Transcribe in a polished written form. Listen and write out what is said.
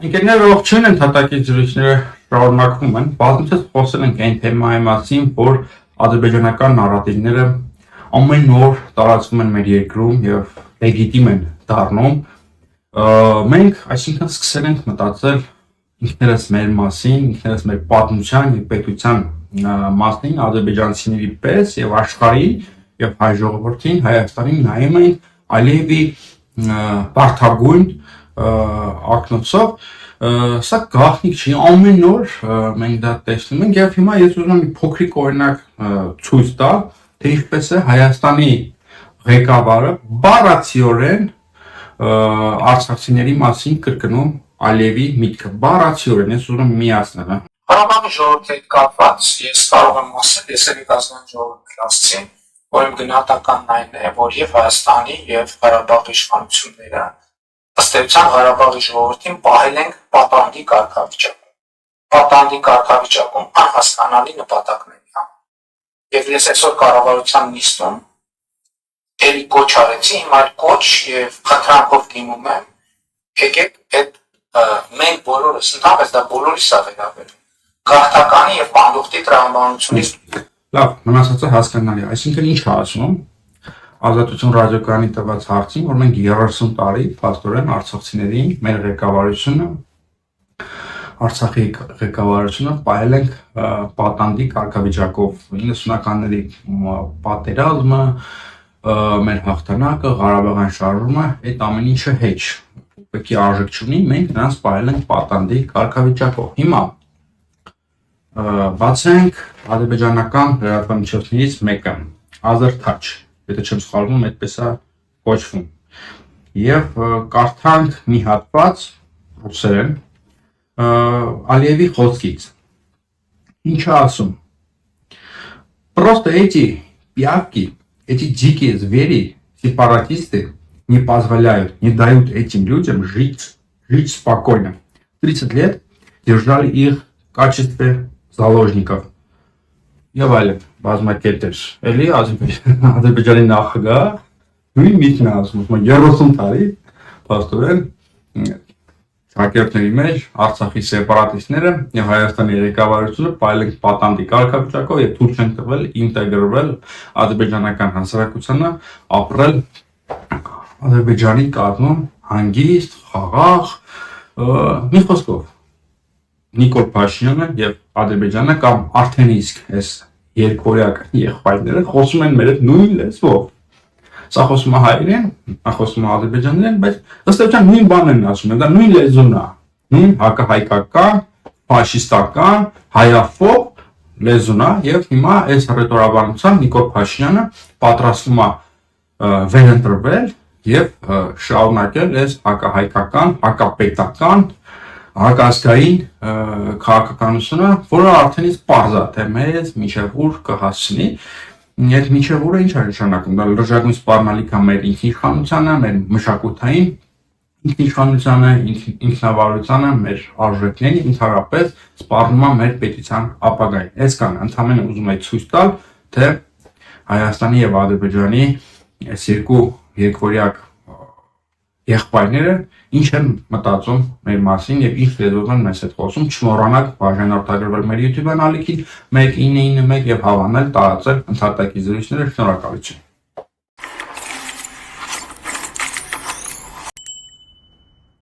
Ընկերներ ողջույն, ընդհատակի զրույցները շարունակվում են։ Բազմիցս խոսել ենք այն թեմայի մասին, որ ադրբեջանական նարատիվները ամեն օր տարածվում են մեր երկրում եւ լեգիտիմ են դառնում։ Մենք, այսինքն, սկսել ենք մտածել ինքներս մեր մասին, ինքներս մեր պատմության եւ պետության մասին ադրբեջանցիների պես եւ աշխարհի եւ հայ ժողովրդին, Հայաստանին նայում ենք Ալիևի բարթագույն ակնոցով, սա գաղտնիք չի, ամեն օր մենք դա տեսնում ենք եւ հիմա ես ուզում եմ մի փոքրիկ օրինակ ցույց տալ, թե ինչպես է Հայաստանի ղեկավարը բառացիորեն արցախցիների մասին կրկնում Ալիևի միտքը, բառացիորեն, ես ուզում եմ միացնել։ Ղարաբաղի ժողովրդի հետ կապված ես կարող եմ ասել, ես էլի կազմային ժողովրդի կլասցի, որ իմ գնահատականն այն է, որ եւ Հայաստանի եւ Ղարաբաղի իշխանությունները ըստ էության Ղարաբաղի ժողովրդին պահել ենք պատանդի կարգավիճակում։ Պատանդի կարգավիճակում անհասկանալի նպատակների, Եվ ես այսօր կառավարության նիստում էլի կոչ արեցի, հիմա կոչ եւ խնդրանքով դիմում եմ, եկեք այդ մենք բոլորս, ընդհանրապես դա բոլորիս է վերաբերում, գաղթականի եւ պանդուխտի տրամաբանությունից։ Լավ, մնացածը հասկանալի, այսինքն ինչ ասում Ազատություն ռադիոկայանի տված հարցին, որ մենք 30 տարի փաստորեն արցախցիներին մեր ղեկավարությունը Արցախի ղեկավարությունը պահել ենք պատանդի կարգավիճակով 90-ականների պատերազմը, մեր հաղթանակը, Ղարաբաղյան շարժումը, այդ ամեն ինչը հեչ պետք է արժեք չունի, մենք նրանց պահել ենք պատանդի կարգավիճակով։ Հիմա բացենք ադրբեջանական լրատվամիջոցներից մեկը, Azertouch, եթե չեմ սխալվում, այդպես է կոչվում։ Եվ կարդանք մի հատված ռուսերեն Ալիևի խոսքից։ Ինչ է ասում։ Просто эти пиявки, эти дикие звери, сепаратисты не позволяют, не дают этим людям жить спокойно. 30 лет держали их в качестве заложников. Եվ այլն, բազմակետեր, էլի Ադրբեջանի նախագահ նույն միտքն է ասում, 30 տարի փաստորեն հակերտների մեջ Արցախի սեպարատիստները եւ Հայաստանի ղեկավարությունը պահել են պատանդի կարգավիճակով եւ թույլ չեն տվել ինտեգրվել ադրբեջանական հասարակությանը, ապրել Ադրբեջանի կազմում հանգիստ, խաղաղ, մի խոսքով Նիկոլ Փաշինյանը եւ Ադրբեջանը կամ արդեն իսկ այս երկորյակ եղբայրները խոսում են մեր հետ նույն լեզվով։ Սա խոսում է հայերեն, նա խոսում է ադրբեջաներեն, բայց ըստ էության նույն բանն են ասում, դա նույն լեզուն է, նույն հակահայկական, ֆաշիստական, հայաֆոբ լեզուն է եւ հիմա այս ռետորաբանությամբ Նիկոլ Փաշինյանը պատրաստվում է վերընտրվել եւ շարունակել այս հակահայկական, հակապետական հակազգային քաղաքականությունը, որը արդեն իսկ պարզ է, թե մեզ մինչև ուր կհասցնի, այդ մինչև օրը ինչ է նշանակում, դա լրջագույն սպառնալիք է մեր ինքնիշխանությանը, մեր մշակութային ինքնիշխանությանը, ինքնավարությանը, մեր արժեքներին, ընդհանրապես սպառնում է մեր պետության ապագային։ Այսքան ընդհանրապես ուզում եմ ցույց տալ, թե Հայաստանի եւ Ադրբեջանի այս երկու երկվորյակ եղբայրները ինչ են մտածում մեր մասին եւ ինչ լեզվով են մեզ հետ խոսում, չմոռանաք բաժանորդագրվել մեր YouTube ալիքին 1991 եւ հավանել, տարածել ընդհատակի զրույցները, շնորհակալություն։